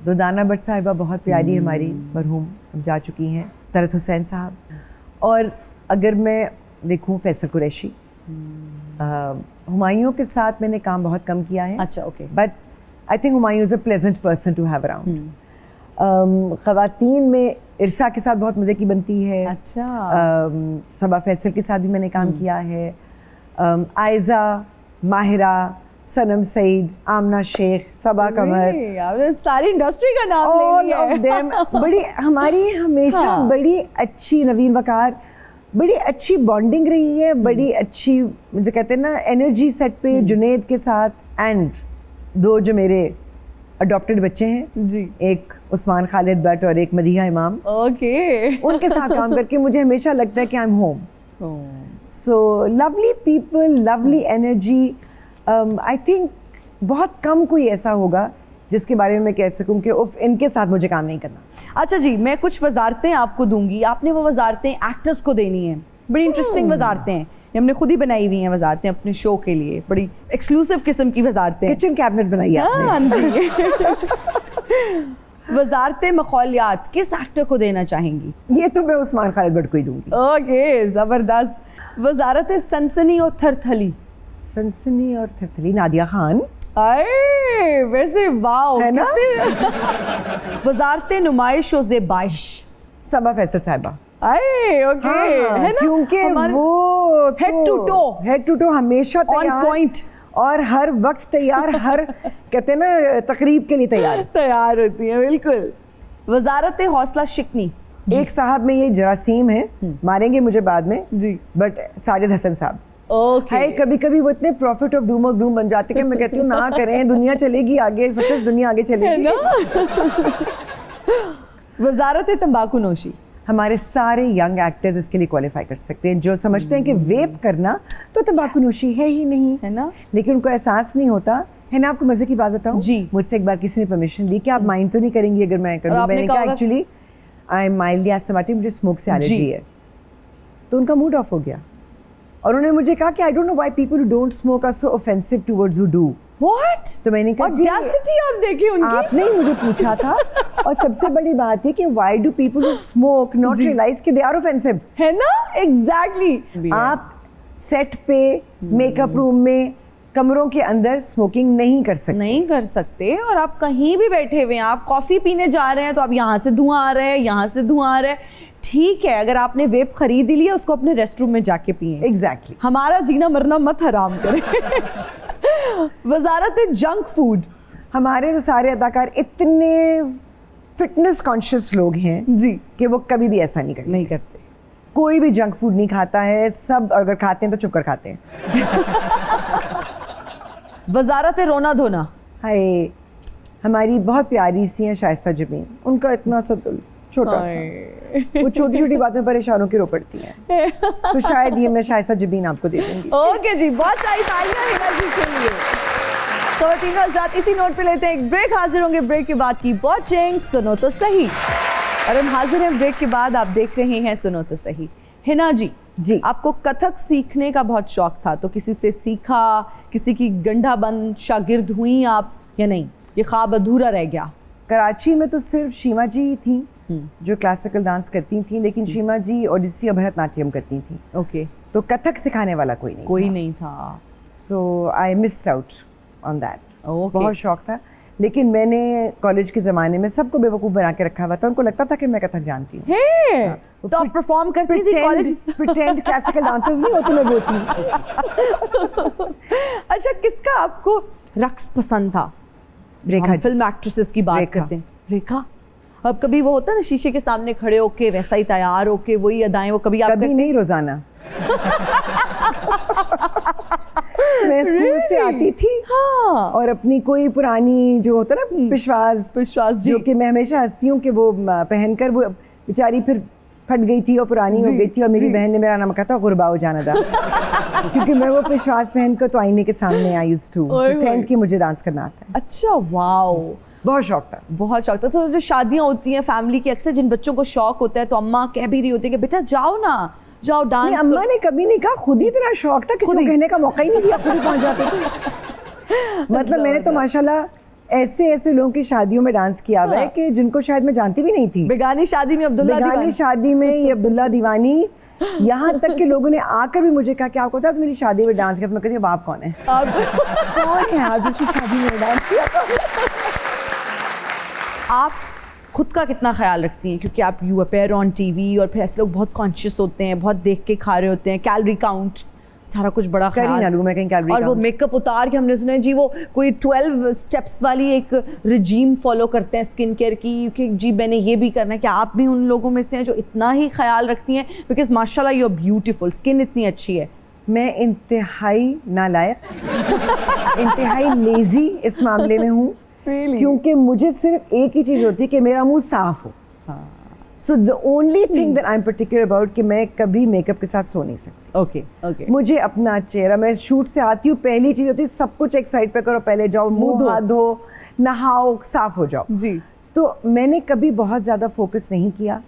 दुदाना भट्ट साहिबा बहुत प्यारी हमारी, मरहूम जा चुकी हैं। तरत हुसैन साहब, और अगर मैं देखूं फैसल कुरैशी, हुमायूं के साथ मैंने काम बहुत कम किया है। अच्छा, okay. But I think Humayun is a pleasant person to have around. ख़वातीन में इरसा के साथ बहुत मज़े की बनती है। अच्छा। सबा फैसल के साथ भी मैंने काम किया है। आयज़ा, माहिरा, सनम सईद, आमना शेख, सबा कमर, सारी इंडस्ट्री का नाम ले लिया है। All of them, बड़ी हमारी हमेशा बड़ी अच्छी, नवीन वकार, बड़ी अच्छी बॉन्डिंग रही है, बड़ी अच्छी मुझे कहते हैं ना एनर्जी सेट पे जुनेद के साथ। एंड दो जो मेरे अडॉप्टेड बच्चे हैं जी, एक उस्मान खालिद भट्ट और एक मदीहा इमाम, ओके, उनके साथ काम करके मुझे हमेशा लगता है कि I am home. So lovely people, lovely energy. I think बहुत कम कोई ऐसा होगा जिसके बारे में मैं कह सकूं कि उफ इनके साथ मुझे काम नहीं करना। अच्छा जी, मैं कुछ वजारतें आपको दूंगी, आपने वो वजारतें एक्टर्स को देनी है। बड़ी इंटरेस्टिंग वजारतें हैं, हमने खुद ही बनाई हुई हैं वजारतें अपने शो के लिए, बड़ी एक्सक्लूसिव किस्म की वजारतें। किचन कैबिनेट बनाई है आपने। वजारतें मखौलियात किस एक्टर को देना चाहेंगी? ये तो मैं उस्मान खालिद भट्ट को ही दूंगी। ओके, जबरदस्त। वजारत सनसनी और थरथली? सनसनी और थरथली नादिया खान। आए वैसे वाओ है ना। वजारत नुमाइश और ज़ेबाइश? सबा फैसल साहिबा। आए ओके, हाँ, है ना, क्योंकि वो हेड टू टो हमेशा तैयार, पॉइंट, और हर वक्त तैयार, हर कहते हैं ना तकरीब के लिए तैयार होती है। बिल्कुल। वजारत हौसला शिकनी? एक साहब में ये जरासीम है, मारेंगे मुझे बाद में जी, बट साजिद हसन साहब। ओके। है कभी कभी वो इतने प्रॉफिट ऑफ डूम और ग्लूम बन जाते कि मैं कहती हूँ ना करें, दुनिया चलेगी आगे, सच दुनिया आगे चलेगी। वजारत तंबाकू नोशी? हमारे सारे यंग एक्टर्स इसके लिए क्वालिफाई कर सकते हैं, जो समझते हैं कि वेप करना तो तंबाकू नोशी है ही नहीं, है ना, लेकिन उनको एहसास नहीं होता है ना। आपको मजे की बात बताऊं जी, मुझसे एक बार किसी ने परमिशन ली कि आप माइंड तो नहीं करेंगी अगर मैं कर दूं। मैंने कहा एक्चुअली आई एम माइल्डली एस्थमाटिक, मुझे स्मोक से एलर्जी है। तो उनका मूड ऑफ हो गया और उन्होंने मुझे कहा कि I don't know why people who don't smoke are so offensive towards who do. What? तो मैंने कहा जी Audacity आप देखिए उनकी। आपने ही मुझे पूछा था। और सबसे बड़ी बात है कि why do people who smoke not realize कि दे आर ऑफेंसिव, है ना? Exactly। आप सेट पे मेकअप रूम में कमरों के अंदर स्मोकिंग नहीं कर सकते। नहीं कर सकते। और आप कहीं भी बैठे हुए हैं, आप कॉफी पीने जा रहे हैं तो आप यहाँ से धुआं आ रहा है, यहाँ से धुआं आ रहा है। ठीक है, अगर आपने वेप खरीद ही लिया उसको अपने रेस्ट रूम में जाके पिए। एग्जैक्टली। हमारा जीना मरना मत हराम करें। वजारत जंक फूड। हमारे जो सारे अदाकार इतने फिटनेस कॉन्शियस लोग हैं जी कि वो कभी भी ऐसा नहीं करेंगे। नहीं करते। कोई भी जंक फूड नहीं खाता है, सब अगर खाते हैं तो चुप कर खाते हैं। वजारत रोना धोना। हाय, हमारी बहुत प्यारी सी हैं शाइस्ता जबीन, उनका इतना सा दिल छोटा सा, वो छोटी छोटी बातों पर परेशान होकर रो पड़ती हैं। तो शायद ये मैं शाइस्ता जबीन आपको दे दूंगी। ओके जी, बहुत सारी तालियां हिना जी के लिए। तो तीनों हज़रात इसी नोट पे लेते हैं एक ब्रेक, हाजिर होंगे ब्रेक के बाद की वॉचिंग सुनो तो सही। और हम हाजिर हैं ब्रेक के बाद, आप देख रहे हैं सुनो तो सही। हिना जी, आपको कथक सीखने का बहुत शौक था, तो किसी से सीखा, किसी की गंढा बंद शागिर्द हुई आप या नहीं? ये ख्वाब अधूरा रह गया? कराची में तो सिर्फ शीमा जी ही थी जो क्लासिकल डांस करती थी, लेकिन शीमा जी ओडिसी और भरतनाट्यम करती थी। ओके। तो कथक सिखाने वाला कोई नहीं था। So I missed out on that. Okay. बहुत शौक था, लेकिन मैंने कॉलेज के ज़माने में सबको बेवकूफ़ बना के रखा हुआ था। उनको लगता था कि मैं कथक जानती हूँ। तो आप परफॉर्म करती थी कॉलेज? प्रिटेंड क्लासिकल डांसर्स नहीं होते, मैं वो थी। अच्छा, किसका आपको रक्स पसंद था? रेखा। फिल्म एक्ट्रेसेस की बात करते हैं। रेखा। अब कभी वो होता है ना शीशे के सामने खड़े होके वैसा ही तैयार होके वही अदाएं, वो कभी आप कभी नहीं, रोजाना। मैं स्कूल से आती थी और अपनी कोई पुरानी जो होता है ना पिशवास जी, जो कि मैं हमेशा हंसती हूँ कि वो पहनकर वो बेचारी फिर फट गई थी और पुरानी हो गई थी, और मेरी बहन ने मेरा नाम कहा था गुरबाओ जाना था। क्योंकि मैं वो पिशवास पहनकर तो आईने के सामने आई यूज्ड टू प्रिटेंड कि मुझे डांस करना आता है। अच्छा, वाओ, बहुत शौक था, बहुत शौक था। तो जो शादियां होती हैं फैमिली की, अक्सर जिन बच्चों को शौक होता है तो अम्मा कह भी रही होती है कि बेटा जाओ ना, जाओ डांस। नहीं, अम्मा ने कभी नहीं कहा, खुद ही इतना शौक था, किसी को कहने का मौका ही नहीं दिया, खुद ही पहुंच जाते थे। मतलब मैंने तो माशाल्लाह ऐसे लोगों की शादियों में डांस किया हुआ है कि जिनको शायद मैं जानती भी नहीं थी। बेगानी शादी में अब्दुल्ला दीवानी, बेगानी शादी में ये अब्दुल्ला दीवानी, यहाँ तक के लोगों ने आकर भी मुझे कहा कि आपको पता है मेरी शादी में डांस किया। मैं कहती हूँ बाप कौन है? कौन है आप जिसकी शादी में डांस किया? आप खुद का कितना ख्याल रखती हैं? क्योंकि आप यू अपेयर ऑन टीवी और फिर ऐसे लोग बहुत कॉन्शियस होते हैं, बहुत देख के खा रहे होते हैं, कैलोरी काउंट सारा कुछ बड़ा कर ही ना लूं मैं कहीं कैलोरी और वो मेकअप उतार के, हमने सुना है जी वो कोई 12 स्टेप्स वाली एक रिजीम फॉलो करते हैं स्किन केयर की, कि जी मैंने ये भी करना है। क्या आप भी उन लोगों में से हैं जो इतना ही ख्याल रखती हैं? बिकॉज माशाल्लाह यू आर ब्यूटीफुल, स्किन इतनी अच्छी है। मैं इंतहाई नालायक, इंतहाई लेजी इस मामले में हूँ। Really? क्योंकि मुझे सिर्फ एक ही चीज़ होती है कि मेरा मुंह साफ हो। So the only thing that I am particular about कि मैं कभी मेकअप के साथ सो नहीं सकती। ओके। मुझे अपना चेहरा, मैं शूट से आती हूँ पहली चीज़ होती है सब कुछ एक साइड पे करो, पहले जाओ मुंह हाथ धो, नहाओ, साफ हो जाओ जी। तो मैंने कभी बहुत ज़्यादा फोकस नहीं किया।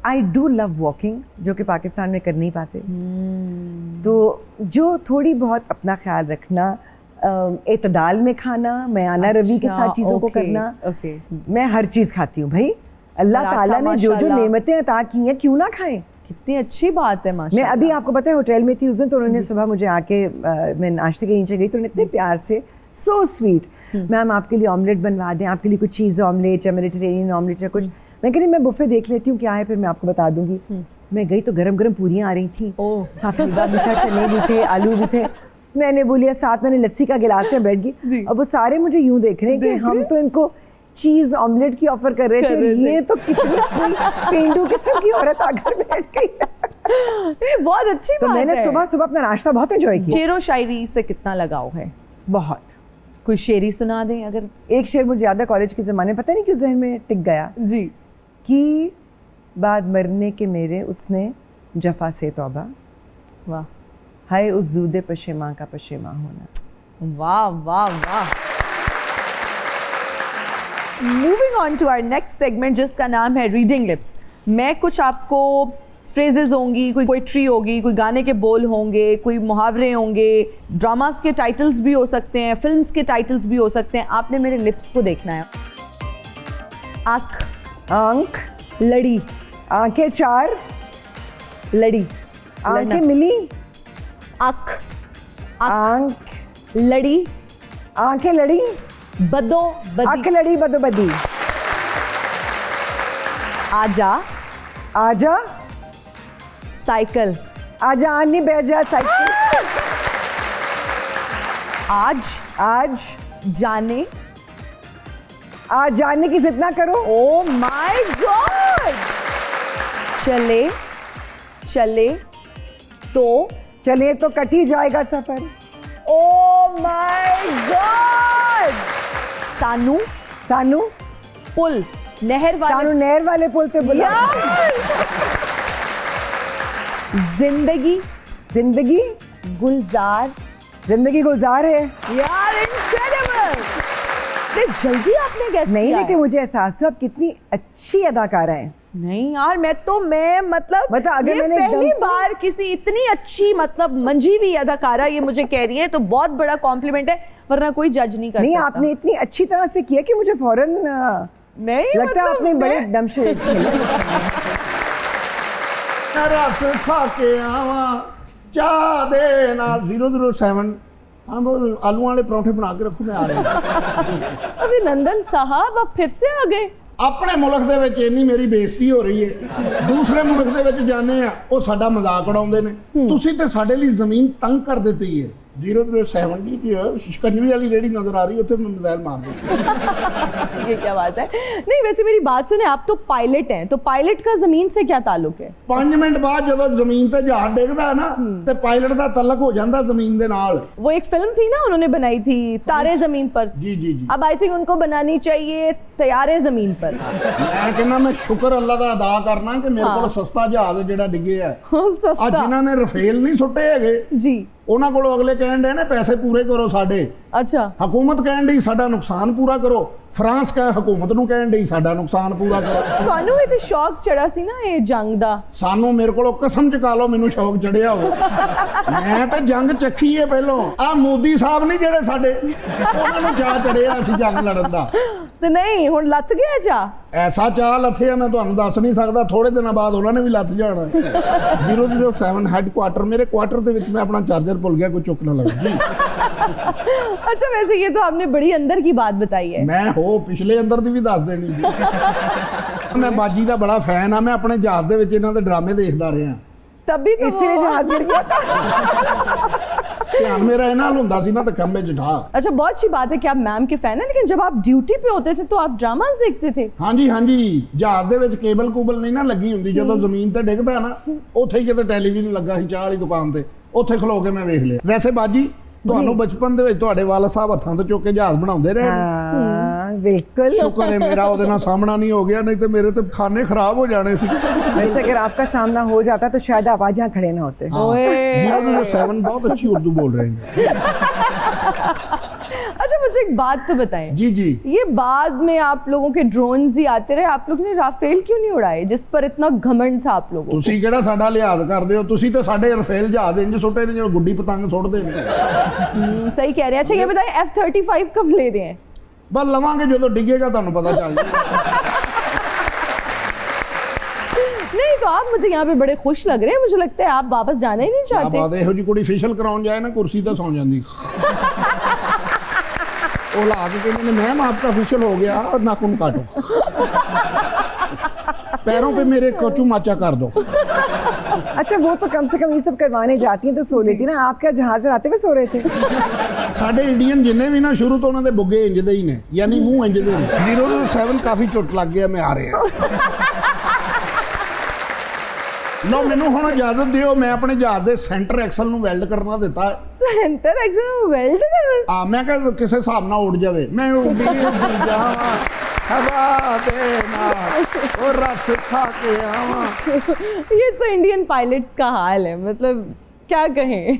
आई डू लव वॉकिंग, जो कि पाकिस्तान में कर नहीं पाते। तो जो थोड़ी बहुत अपना ख्याल रखना, एतदाल में खाना, मैं आना रवि के साथ चीज़ों को करना। मैं हर चीज़ खाती हूँ भाई, अल्लाह ताला ने जो जो नेमतें अता की हैं क्यों ना खाएं। कितनी अच्छी बात है माशाल्लाह। मैं अभी आपको पता है होटल में थी उस दिन, तो उन्होंने सुबह मुझे आके मैं नाश्ते के नीचे गई तो उन्होंने इतने प्यार से, सो स्वीट, मैम आपके लिए ऑमलेट बनवा दें, आपके लिए कुछ चीज़ ऑमलेट या मेडिटेरेनियन ऑमलेट या कुछ। मैं कह रही मैं बुफे देख लेती हूँ क्या है, फिर मैं आपको बता दूंगी। मैं गई तो गरम गरम पूरियाँ आ रही थी, साथ हलवा भी था, चने भी थे, आलू भी थे। मैंने बोलिया, साथ मैंने लस्सी का गिलास में बैठ गई। अब वो सारे मुझे यूं देख रहे हैं कि हम तो इनको चीज ऑमलेट की ऑफर कर रहे थे, ये तो कितनी कोई पेंडू किस्म की औरत आकर बैठ गई। बहुत अच्छी बात है। तो मैंने सुबह सुबह अपना नाश्ता बहुत एंजॉय किया। शेरो शायरी से कितना लगाव है? बहुत। कोई शेरी सुना दें अगर? एक शेर मुझे याद है कॉलेज के ज़माने, पता नहीं क्यों जहन में टिक गया जी, कि बाद मरने के मेरे उसने जफा से तौबा, वाह, हाय उस जूदे पशेमा का पशेमा होना। वाह वाह वाह। Moving on to our next segment जिसका नाम है रीडिंग लिप्स। मैं कुछ आपको फ्रेजेस होंगी, कोई पोइट्री होगी, कोई गाने के बोल होंगे, कोई मुहावरे होंगे, ड्रामास के टाइटल्स भी हो सकते हैं, फिल्म्स के टाइटल्स भी हो सकते हैं। आपने मेरे लिप्स को देखना है। आँख, आंख, लड़ी, आंखें चार, लड़ी, आंखें मिली, आँख, आंख, लड़ी, आंखें लड़ी, बदो आंख बदी, लड़ी बदो बदी, आजा, आजा, साइकिल, आजा आनी बैठ जा साइकिल, आज, आज, जाने, आज जाने की जिद ना करो, ओ माय गॉड, चले, चले तो, चले तो कट ही जाएगा सफर, ओ माय गॉड, सानू, सानू, पुल, नहर वाले, सानू नहर वाले पुल पे बुला, यार, जिंदगी, जिंदगी, गुलजार, जिंदगी गुलजार है। यार इनक्रेडिबल, जल्दी आपने गैस नहीं किया लेकिन है। मुझे एहसास हुआ आप कितनी अच्छी अदाकारा है। नहीं यार, मैं मतलब अगर ये मैंने एकदम पहली से- बार किसी इतनी अच्छी मतलब मंजी हुई अदाकारा ये मुझे कह रही है, तो बहुत बड़ा कॉम्प्लीमेंट है, वरना कोई जज नहीं कर नहीं सकता। आपने इतनी अच्छी तरह से किया कि मुझे फौरन नहीं लगता है मतलब आपने बड़े मैं- डम शेड्स खेले। रस खा के आवा चाह दे नाल 007 हम आलू वाले परौंठे बना के रखू मैं आ रहा अभिनंदन साहब आप फिर से आ गए। ਆਪਣੇ ਮੁਲਕ ਦੇ ਵਿੱਚ ਇੰਨੀ ਮੇਰੀ ਬੇਇੱਜ਼ਤੀ ਹੋ ਰਹੀ ਹੈ ਦੂਸਰੇ ਮੁਲਕ ਦੇ ਵਿੱਚ ਜਾਂਦੇ ਆ ਉਹ ਸਾਡਾ ਮਜ਼ਾਕ ਉਡਾਉਂਦੇ ਨੇ ਤੁਸੀਂ ਤੇ ਸਾਡੇ ਲਈ ਜ਼ਮੀਨ ਤੰਗ ਕਰ ਦਿੱਤੀ ਹੈ 070 की शिकंजवी वाली रेडी नजर आ रही है, मैं मिसाइल मार दूं। ये क्या बात है। नहीं वैसे मेरी बात सुने, आप तो पायलट हैं, तो पायलट का जमीन से क्या ताल्लुक है? 5 ਮਿੰਟ ਬਾਅਦ ਜਦੋਂ ਜ਼ਮੀਨ ਤੇ ਜਹਾਜ਼ ਡਿੱਗਦਾ ਹੈ ਨਾ ਤੇ ਪਾਇਲਟ ਦਾ ਤਲਕ ਹੋ ਜਾਂਦਾ ਜ਼ਮੀਨ ਦੇ ਨਾਲ। वो एक फिल्म थी ना उन्होंने बनाई थी तारे जमीन पर, जी जी जी अब आई थिंक उनको बनानी चाहिए तैयारे जमीन पर। ਮੈਂ ਕਹਿੰਦਾ ਮੈਂ ਸ਼ੁਕਰ ਅੱਲਾ ਦਾ ਅਦਾ ਕਰਨਾ ਕਿ ਮੇਰੇ ਕੋਲ ਸਸਤਾ ਜਹਾਜ਼ ਜਿਹੜਾ ਡਿੱਗੇ ਆ। ਆ सस्ता ਜਿਨ੍ਹਾਂ ਨੇ ਰਫੇਲ ਨਹੀਂ ਸੁੱਟੇ ਹੈਗੇ जी, ਉਹਨਾਂ ਕੋਲੋਂ ਅਗਲੇ ਕਹਿਣ ਦੇ ਨੇ ਪੈਸੇ ਪੂਰੇ ਕਰੋ ਸਾਡੇ। अच्छा ਹਕੂਮਤ ਕਹਿਣ ਡਈ ਸਾਡਾ ਨੁਕਸਾਨ ਪੂਰਾ ਕਰੋ, ਫਰਾਂਸ ਕਹੇ ਹਕੂਮਤ ਨੂੰ ਕਹਿਣ ਡਈ ਸਾਡਾ ਨੁਕਸਾਨ ਪੂਰਾ ਕਰੋ। ਤੁਹਾਨੂੰ ਇਹ ਤੇ ਸ਼ੌਕ ਚੜਾ ਸੀ ਨਾ ਇਹ ਜੰਗ ਦਾ। ਸਾਨੂੰ ਮੇਰੇ ਕੋਲੋਂ ਕਸਮ ਚਕਾ ਲਓ ਮੈਨੂੰ ਸ਼ੌਕ ਚੜਿਆ ਹੋ। ਮੈਂ ਤਾਂ ਜੰਗ ਚੱਖੀ ਹੈ ਪਹਿਲੋਂ। ਆ ਮੋਦੀ ਸਾਹਿਬ ਨਹੀਂ ਜਿਹੜੇ ਸਾਡੇ, ਉਹਨਾਂ ਨੂੰ ਚਾਅ ਚੜਿਆ ਸੀ ਜੰਗ ਲੜਨ ਦਾ। ਤੇ ਨਹੀਂ ਹੁਣ ਲੱਥ ਗਿਆ ਜਾ। ਐਸਾ ਚਾਹ ਲੱਥਿਆ ਮੈਂ ਤੁਹਾਨੂੰ ਦੱਸ ਨਹੀਂ ਸਕਦਾ, ਥੋੜੇ ਦਿਨਾਂ ਬਾਅਦ ਉਹਨਾਂ ਨੇ ਵੀ ਲੱਥ ਜਾਣਾ। 007 ਹੈੱਡਕੁਆਟਰ, ਮੇਰੇ ਕੁਆਟਰ ਦੇ ਵਿੱਚ ਮੈਂ ਆਪਣਾ ਚਾਰਜਰ ਭੁੱਲ ਗਿਆ, ਕੋਈ ਚੁੱਕ ਨਾ ਲਵੇ ਜੀ। अच्छा वैसे ये तो आपने बड़ी अंदर की बात बताई है। ਮੈਂ ਹੋ ਪਿਛਲੇ ਅੰਦਰ ਦੀ ਵੀ ਦੱਸ ਦੇਣੀ ਜੀ। ਮੈਂ ਬਾਜੀ ਦਾ ਬੜਾ ਫੈਨ ਆ, ਮੈਂ ਆਪਣੇ ਜਹਾਜ਼ ਦੇ ਵਿੱਚ ਇਹਨਾਂ ਦੇ ਡਰਾਮੇ ਦੇਖਦਾ ਰਿਹਾ। तभी तो इसलिए वो- जहाज गिर गया था। ਧਿਆਨ ਮੇਰਾ ਇਹਨਾਂ ਨਾਲ ਹੁੰਦਾ ਸੀ ਨਾ ਤਾਂ ਖੰਭੇ 'ਚ ਠਾ। अच्छा बहुत अच्छी बात है कि आप मैम के फैन हैं, लेकिन जब आप ड्यूटी पे होते थे तो आप ड्रामास देखते थे? ਹਾਂਜੀ ਹਾਂਜੀ, ਜਹਾਜ਼ ਦੇ ਵਿੱਚ ਕੇਬਲ ਕੂਬਲ ਨਹੀਂ ਨਾ ਲੱਗੀ ਹੁੰਦੀ, ਜਦੋਂ ਜ਼ਮੀਨ ਤੇ ਡਿੱਗਦਾ ਨਾ ਉੱਥੇ ਹੀ ਕਿਤੇ ਟੈਲੀਵਿਜ਼ਨ ਲੱਗਾ ਸੀ ਚਾਹ ਵਾਲੀ ਦੁਕਾਨ ਤੇ, ਉੱਥੇ ਖਲੋ ਕੇ ਮੈਂ ਵੇਖ ਲਿਆ। ਵੈਸੇ ਬਾਜੀ ਤੁਹਾਨੂੰ ਬਚਪਨ ਦੇ ਵਿੱਚ ਤੁਹਾਡੇ ਵਾਲਾ ਸਾਹਿਬ ਹੱਥਾਂ ਤੋਂ ਚੁੱਕ ਕੇ ਜਹਾਜ਼ ਬਣਾਉਂਦੇ ਰਹੇ ਨੇ। हाँ बिल्कुल। ਸ਼ੁਕਰ ਹੈ ਮੇਰਾ ਉਹਦੇ ਨਾਲ ਸਾਹਮਣਾ ਨਹੀਂ ਹੋ ਗਿਆ, ਨਹੀਂ ਤੇ ਮੇਰੇ ਤੇ ਖਾਨੇ ਖਰਾਬ ਹੋ ਜਾਣੇ ਸੀ। वैसे अगर आपका सामना हो जाता तो शायद आप आज यहाँ खड़े ना होते। ओए। 007 बहुत अच्छी उर्दू बोल रहे हैं। अच्छा मुझे एक बात तो बताएं, जी जी, ये बाद में आप लोगों के ड्रोन्स ही आते रहे, आप लोग ने राफेल क्यों नहीं उड़ाए जिस पर इतना घमंड था आप लोगों को? ਤੁਸੀਂ ਕਿਹੜਾ ਸਾਡਾ ਲਿਹਾਜ਼ ਕਰਦੇ ਹੋ? ਤੁਸੀਂ ਤੇ ਸਾਡੇ ਰਫੇਲ ਜਹਾਜ਼ ਇੰਜ ਸੁੱਟੇ ਨੇ ਜਿਵੇਂ ਗੁੱਡੀ ਪਤੰਗ ਸੁੱਟਦੇ ਨੇ। सही कह रहे हैं। अच्छा ये बताएं F-35 कब ले रहे हैं? ਬਸ ਲਵਾਂਗੇ ਜਦੋਂ ਡਿੱਗੇਗਾ ਤੁਹਾਨੂੰ ਪਤਾ ਚੱਲ ਜਾਏਗਾ। नहीं तो आप मुझे यहाँ पे बड़े खुश लग रहे हैं, मुझे लगता है आप वापस जाना ही नहीं ਆ चाहते। ਬਾਤ ਇਹੋ ਜੀ ਕੁੜੀ ਫੇਸ਼ੀਅਲ ਕਰਾਉਣ ਜਾਏ ਨਾ ਕੁਰਸੀ ਤੇ ਸੌਂ ਜਾਂਦੀ। ਉਹ ਲਾ ਕੇ ਕਹਿੰਦੇ ਨੇ मैम आपका फेशियल हो गया और नाखून काटो, पैरों पे मेरे कोचू माचा कर दो। अच्छा वो तो कम से कम ये सब करवाने जाती हैं तो सो लेती ना, आप क्या जहाज से आते हुए सो रहे थे? ਸਾਡੇ ਇੰਡੀਅਨ ਜਿੰਨੇ ਵੀ ਨਾ ਸ਼ੁਰੂ ਤੋਂ ਉਹਨਾਂ ਦੇ ਬੁੱਗੇ ਇੰਜ ਦੇ ਹੀ ਨੇ, ਯਾਨੀ ਮੂੰਹ ਇੰਜ ਦੇ ਨੇ। 007 ਕਾਫੀ ਚੁੱਟ ਲੱਗ ਗਿਆ, ਮੈਂ ਆ ਰਿਹਾ। ਲਓ ਮੈਨੂੰ ਹੁਣ ਇਜਾਜ਼ਤ ਦਿਓ, ਮੈਂ ਆਪਣੇ ਜਹਾਜ਼ ਦੇ ਸੈਂਟਰ ਐਕਸਲ ਨੂੰ ਵੈਲਡ ਕਰਨਾ ਦਿੱਤਾ ਹੈ। सेंटर एग्जाम वेल्ड कर ਆ ਮੈਂ ਕਿਹਾ ਕਿਸੇ ਹਿਸਾਬ ਨਾਲ ਉੱਡ ਜਾਵੇ, ਮੈਂ ਉੱਡੀ ਜਾਵਾਂ ਹਵਾ ਦੇ ਨਾਲ ਉਹ ਰਸ ਖਾ ਕੇ ਆਵਾਂ। ये तो इंडियन पायलट्स का हाल है, मतलब क्या कहें।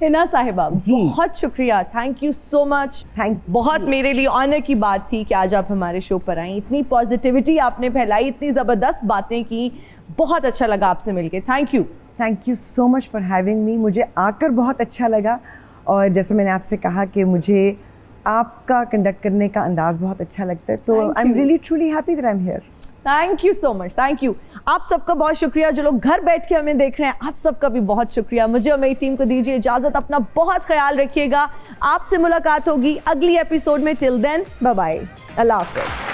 हिना साहिबा, जी। बहुत शुक्रिया, थैंक यू सो मच। बहुत मेरे लिए ऑनर की बात थी कि आज आप हमारे शो पर आई, इतनी पॉजिटिविटी आपने फैलाई, इतनी ज़बरदस्त बातें की, बहुत अच्छा लगा आपसे मिलके, thank you. Thank you so much for having me. मुझे आकर बहुत अच्छा लगा और जैसे मैंने आपसे कहा कि मुझे आपका कंडक्ट करने का अंदाज बहुत अच्छा लगता है, तो Thank I am you. Really truly happy that I am here. Thank you so much, thank you. आप सबका बहुत शुक्रिया जो लोग घर बैठ के हमें देख रहे हैं, आप सबका भी बहुत शुक्रिया। मुझे और मेरी टीम को दीजिए इजाजत, अपना बहुत ख्याल रखिएगा। आपसे मुलाकात होगी अगली एपिसोड में। टिल देन बाय बाय, अल्लाह हाफिज़।